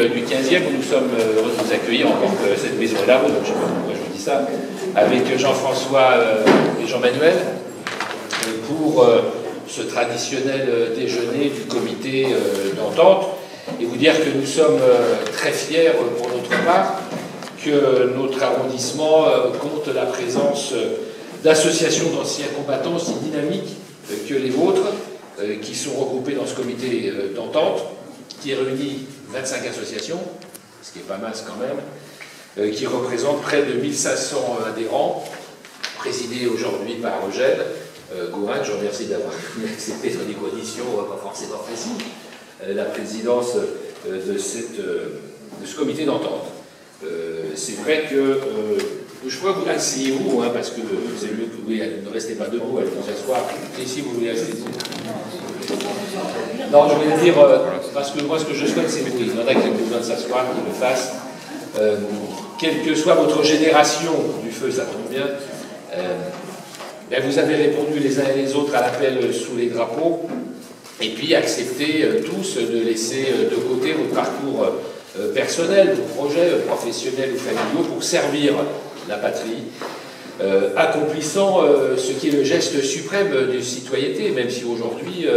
du 15e où nous sommes heureux de vous accueillir, encore que cette maison est là, donc je ne sais pas pourquoi je vous dis ça, avec Jean-François et Jean-Manuel, pour ce traditionnel déjeuner du comité d'entente, et vous dire que nous sommes très fiers pour notre part que notre arrondissement compte la présence d'associations d'anciens combattants aussi dynamiques que les vôtres, qui sont regroupées dans ce comité d'entente, qui réunit 25 associations, ce qui est pas mal quand même, qui représente près de 1500 adhérents, présidé aujourd'hui par Eugène Gourin. Je vous remercie d'avoir accepté dans des conditions pas forcément faciles la présidence de ce comité d'entente. C'est vrai que je crois que vous asseyez-vous, hein, parce que c'est mieux que vous ne restez pas debout, allez vous asseoir. Et si vous voulez rester debout. Non, je voulais dire, parce que moi ce que je souhaite, c'est que il y en a qui ont besoin de s'asseoir, qu'ils le fassent. Quelle que soit votre génération du feu, ça tombe bien, ben vous avez répondu les uns et les autres à l'appel sous les drapeaux, et puis accepté tous de laisser de côté votre parcours personnel, vos projets professionnels ou familiaux pour servir la patrie, accomplissant ce qui est le geste suprême de citoyenneté, même si aujourd'hui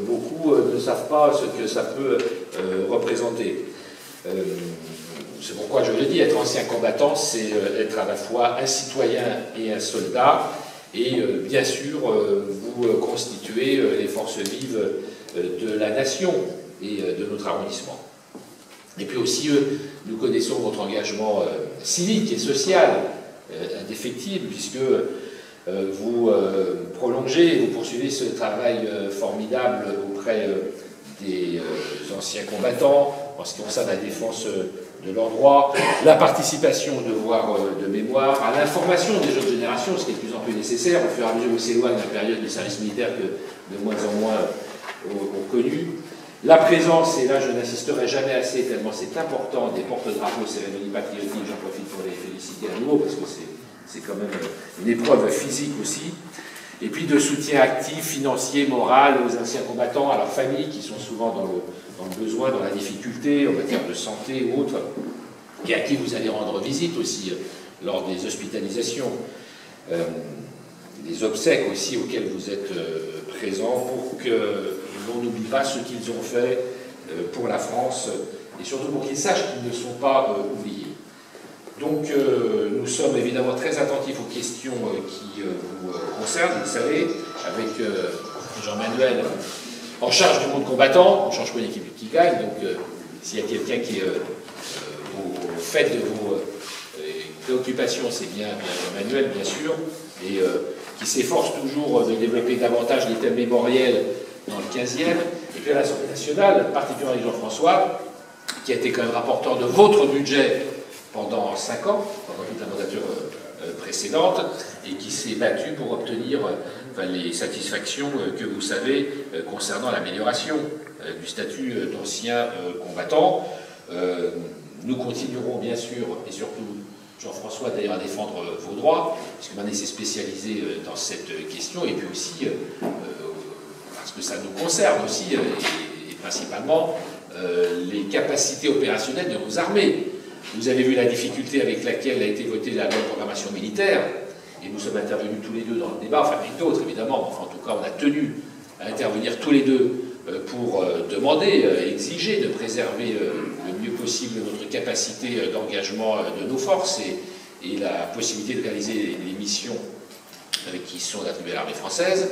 beaucoup ne savent pas ce que ça peut représenter. C'est pourquoi je le dis, être ancien combattant, c'est être à la fois un citoyen et un soldat, et bien sûr vous constituez les forces vives de la nation et de notre arrondissement. Et puis aussi, nous connaissons votre engagement civique et social indéfectible, puisque vous prolongez et vous poursuivez ce travail formidable auprès des anciens combattants, en ce qui concerne la défense de leurs droits, la participation aux devoirs de mémoire, à l'information des jeunes générations, ce qui est de plus en plus nécessaire, au fur et à mesure où s'éloigne la période du service militaire que de moins en moins ont connu. La présence, et là je n'insisterai jamais assez, tellement c'est important, des porte-drapeaux cérémonies patriotiques, j'en profite pour les féliciter à nouveau, parce que c'est quand même une épreuve physique aussi, et puis de soutien actif, financier, moral aux anciens combattants, à leurs familles, qui sont souvent dans le besoin, dans la difficulté, en matière de santé ou autre, et à qui vous allez rendre visite aussi lors des hospitalisations, des obsèques aussi auxquelles vous êtes présents, pour que l'on n'oublie pas ce qu'ils ont fait pour la France, et surtout pour qu'ils sachent qu'ils ne sont pas oubliés. Donc nous sommes évidemment très attentifs aux questions qui vous concernent, vous le savez, avec Jean-Manuel en charge du monde combattant. On ne change pas une équipe qui gagne, donc s'il y a quelqu'un qui est au fait de vos préoccupations, c'est bien Jean-Manuel, bien sûr, et qui s'efforce toujours de développer davantage les thèmes mémoriels dans le 15e, et puis à l'Assemblée nationale, particulièrement avec Jean-François, qui a été quand même rapporteur de votre budget pendant 5 ans, pendant toute la mandature précédente, et qui s'est battu pour obtenir les satisfactions que vous savez concernant l'amélioration du statut d'ancien combattant. Nous continuerons bien sûr, et surtout Jean-François d'ailleurs, à défendre vos droits, puisque Manet s'est spécialisé dans cette question, et puis aussi parce que ça nous concerne aussi, et principalement, les capacités opérationnelles de nos armées. Vous avez vu la difficulté avec laquelle a été votée la loi de programmation militaire, et nous sommes intervenus tous les deux dans le débat, enfin avec d'autres évidemment, enfin en tout cas on a tenu à intervenir tous les deux pour demander, exiger de préserver le mieux possible notre capacité d'engagement de nos forces et la possibilité de réaliser les missions qui sont attribuées à l'armée française.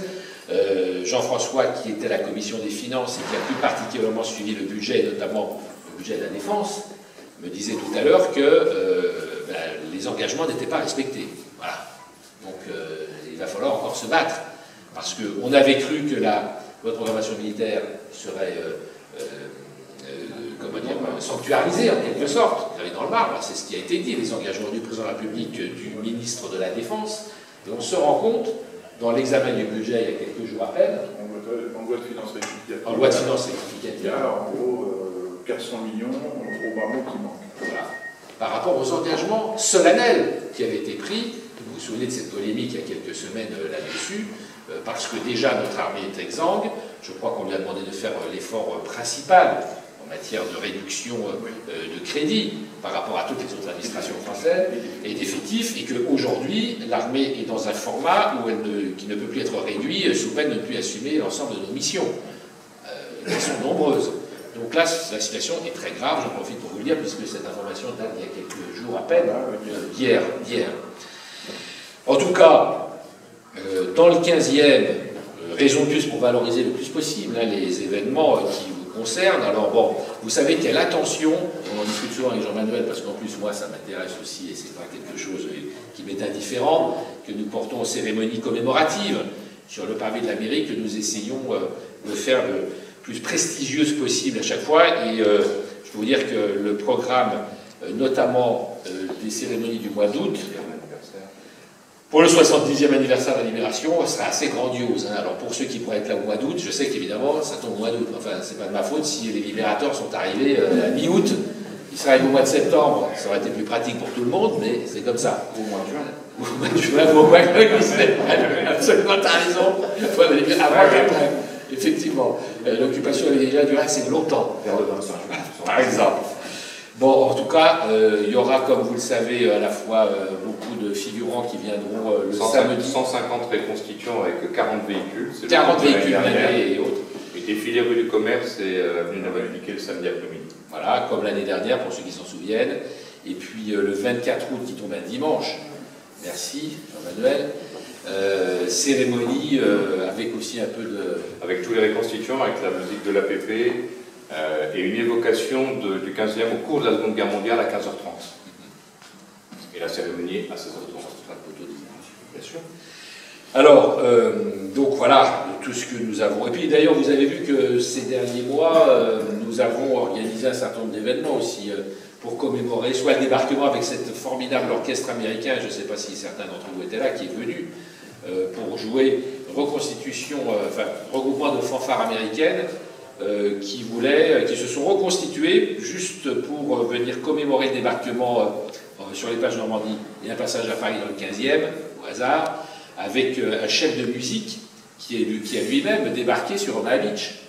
Jean-François, qui était à la commission des finances et qui a plus particulièrement suivi le budget, notamment le budget de la défense, me disait tout à l'heure que les engagements n'étaient pas respectés. Voilà. Donc il va falloir encore se battre, parce qu'on avait cru que la loi de programmation militaire serait sanctuarisée en quelque sorte, gravée dans le marbre. C'est ce qui a été dit, les engagements du président de la République, du ministre de la Défense, et on se rend compte, dans l'examen du budget il y a quelques jours à peine, en loi de finances rectificative. En loi de finances rectificative. Il y a en gros 400 millions au bas mot qui manquent. Voilà. Par rapport aux engagements solennels qui avaient été pris, vous vous souvenez de cette polémique il y a quelques semaines là-dessus, parce que déjà notre armée est exsangue. Je crois qu'on lui a demandé de faire l'effort principal en matière de réduction de crédit par rapport à toutes les autres administrations françaises et d'effectifs, et qu'aujourd'hui, l'armée est dans un format où qui ne peut plus être réduit sous peine de ne plus assumer l'ensemble de nos missions. Elles sont nombreuses. Donc là, la situation est très grave, j'en profite pour vous le dire, puisque cette information date d'il y a quelques jours à peine, d'hier. En tout cas, dans le 15e, raison de plus pour valoriser le plus possible les événements qui vous concernent. Alors bon, vous savez qu'il y a l'attention, on en discute souvent avec Jean-Manuel, parce qu'en plus moi ça m'intéresse aussi, et c'est pas quelque chose qui m'est indifférent, que nous portons aux cérémonies commémoratives sur le parvis de la mairie, que nous essayons de faire le plus prestigieuse possible à chaque fois. Et je peux vous dire que le programme, notamment des cérémonies du mois d'août, pour le 70e anniversaire de la Libération, sera assez grandiose. Alors pour ceux qui pourraient être là au mois d'août, je sais qu'évidemment ça tombe au mois d'août. Enfin, c'est pas de ma faute si les libérateurs sont arrivés à mi-août. Ils seraient arrivés au mois de septembre. Ça aurait été plus pratique pour tout le monde, mais c'est comme ça. Au mois de juin. Au mois de juin, au mois de juin, absolument, t'as raison. Avant qu'après, effectivement. L'occupation avait déjà duré assez longtemps. Vers le 25 juin. Par exemple. Bon, en tout cas, il y aura, comme vous le savez, à la fois beaucoup de figurants qui viendront le samedi. 150 reconstituants avec 40 véhicules. 40 véhicules blindés et autres. Et défilé rue du Commerce et avenue Navaliquet le samedi après-midi. Voilà, comme l'année dernière, pour ceux qui s'en souviennent. Et puis le 24 août, qui tombe un dimanche, merci Jean-Manuel, cérémonie avec aussi un peu de... Avec tous les reconstituants, avec la musique de l'APP, et une évocation du 15e au cours de la Seconde Guerre mondiale à 15h30. Et la cérémonie à 16h30. Bien sûr. Alors, donc voilà, tout ce que nous avons. Et puis d'ailleurs, vous avez vu que ces derniers mois, nous avons organisé un certain nombre d'événements aussi pour commémorer soit le débarquement avec cette formidable orchestre américain, je ne sais pas si certains d'entre vous étaient là, qui est venu pour jouer reconstitution, enfin regroupement de fanfares américaines qui se sont reconstituées juste pour venir commémorer le débarquement sur les plages de Normandie et un passage à Paris dans le 15e, au hasard, avec un chef de musique qui a lui-même débarqué sur Omaha Beach.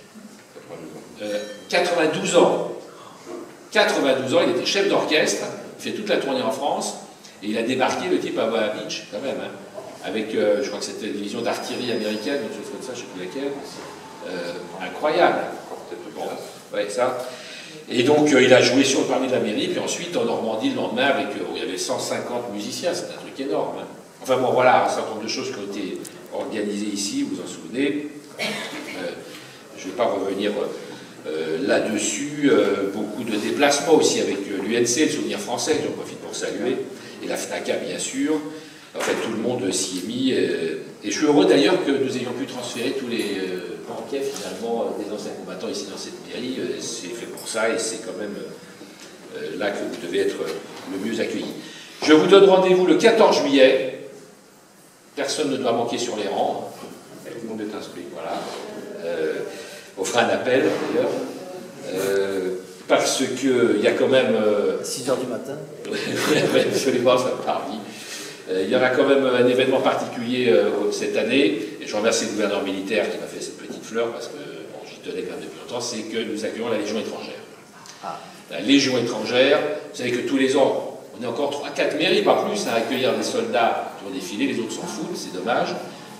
92 ans. 92 ans, il était chef d'orchestre, il fait toute la tournée en France, et il a débarqué, le type, à Omaha Beach, quand même, hein, avec, je crois que c'était une division d'artillerie américaine, une chose comme ça, je ne sais plus laquelle. Incroyable. Bon, ouais, ça. Et donc, il a joué sur le parvis de la mairie, puis ensuite en Normandie le lendemain, avec, où il y avait 150 musiciens, c'est un truc énorme. Hein. Enfin bon, voilà, un certain nombre de choses qui ont été organisées ici, vous vous en souvenez. Je ne vais pas revenir là-dessus. Beaucoup de déplacements aussi avec l'UNC, le Souvenir Français, j'en profite pour saluer, et la FNACA, bien sûr. En fait, tout le monde s'y est mis. Et je suis heureux d'ailleurs que nous ayons pu transférer tous les banquets, finalement, des anciens combattants ici dans cette mairie. C'est fait pour ça, et c'est quand même là que vous devez être le mieux accueillis. Je vous donne rendez-vous le 14 juillet. Personne ne doit manquer sur les rangs. Tout le monde est inscrit, voilà. On fera un appel, d'ailleurs. Parce qu'il y a quand même... 6 h du matin. Absolument, ça me parle. Il y aura quand même un événement particulier cette année, et je remercie le gouverneur militaire qui m'a fait cette petite fleur, parce que bon, j'y tenais quand même depuis longtemps, c'est que nous accueillons la Légion étrangère. Ah. La Légion étrangère, vous savez que tous les ans, on est encore 3-4 mairies, pas plus, à accueillir des soldats pour défiler, les autres s'en foutent, c'est dommage,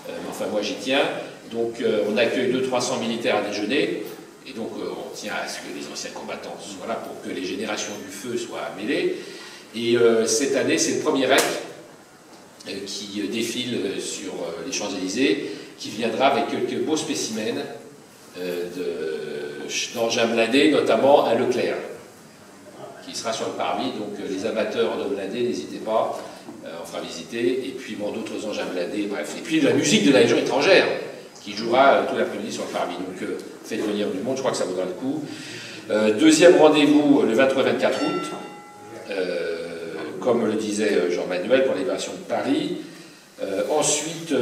mais enfin moi j'y tiens. Donc on accueille 200-300 militaires à déjeuner, et donc on tient à ce que les anciens combattants soient là pour que les générations du feu soient mêlées. Et cette année, c'est le premier REC qui défile sur les Champs-Élysées, qui viendra avec quelques beaux spécimens d'engins blindés, notamment un Leclerc, qui sera sur le parvis. Donc les amateurs de blindés, n'hésitez pas, on fera visiter. Et puis bon, d'autres engins blindés, bref. Et puis la musique de la Légion étrangère, qui jouera tout l'après-midi sur le parvis. Donc faites venir du monde, je crois que ça vaudra le coup. Deuxième rendez-vous le 23-24 août. Comme le disait Jean-Manuel, pour la libération de Paris. Ensuite,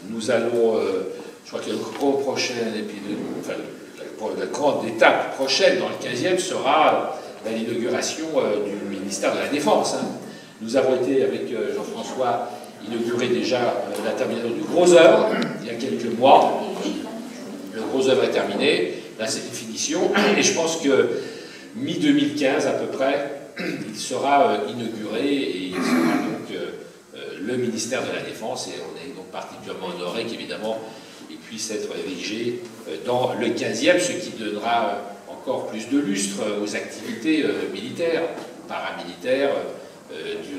nous allons, je crois que le prochain, la grande étape prochaine dans le 15e sera l'inauguration du ministère de la Défense. Hein. Nous avons été, avec Jean-François, inauguré déjà la terminaison du Gros Œuvre, il y a quelques mois. Le Gros Œuvre est terminé. là c'est une finition, et je pense que mi-2015 à peu près, il sera inauguré, et il sera donc le ministère de la Défense, et on est donc particulièrement honoré qu'évidemment il puisse être érigé dans le 15e, ce qui donnera encore plus de lustre aux activités militaires, paramilitaires,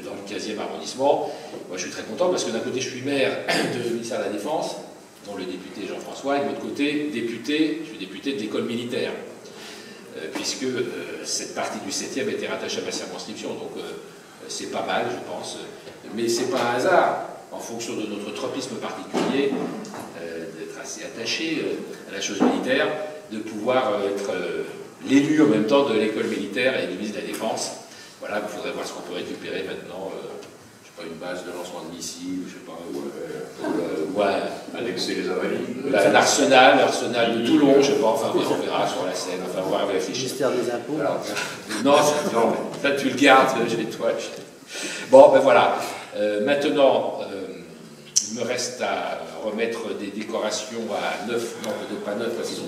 dans le 15e arrondissement. Moi je suis très content parce que d'un côté je suis maire du ministère de la Défense, dont le député Jean-François, et de l'autre côté je suis député de l'école militaire, puisque cette partie du 7e était rattachée à ma circonscription, donc c'est pas mal je pense, mais c'est pas un hasard, en fonction de notre tropisme particulier, d'être assez attaché à la chose militaire, de pouvoir être l'élu en même temps de l'école militaire et du ministre de la Défense. Voilà, il faudrait voir ce qu'on peut récupérer maintenant, je sais pas, une base de lancement de missiles, je sais pas, annexer les Invalides. L'arsenal de Toulon, je sais pas, enfin on verra sur la scène, enfin on va réfléchir. Ministère des Impôts. Alors, non, ça tu le gardes, j'ai toi. Bon, ben voilà. Maintenant, il me reste à remettre des décorations à 9, non, peut-être pas 9, parce qu'ils sont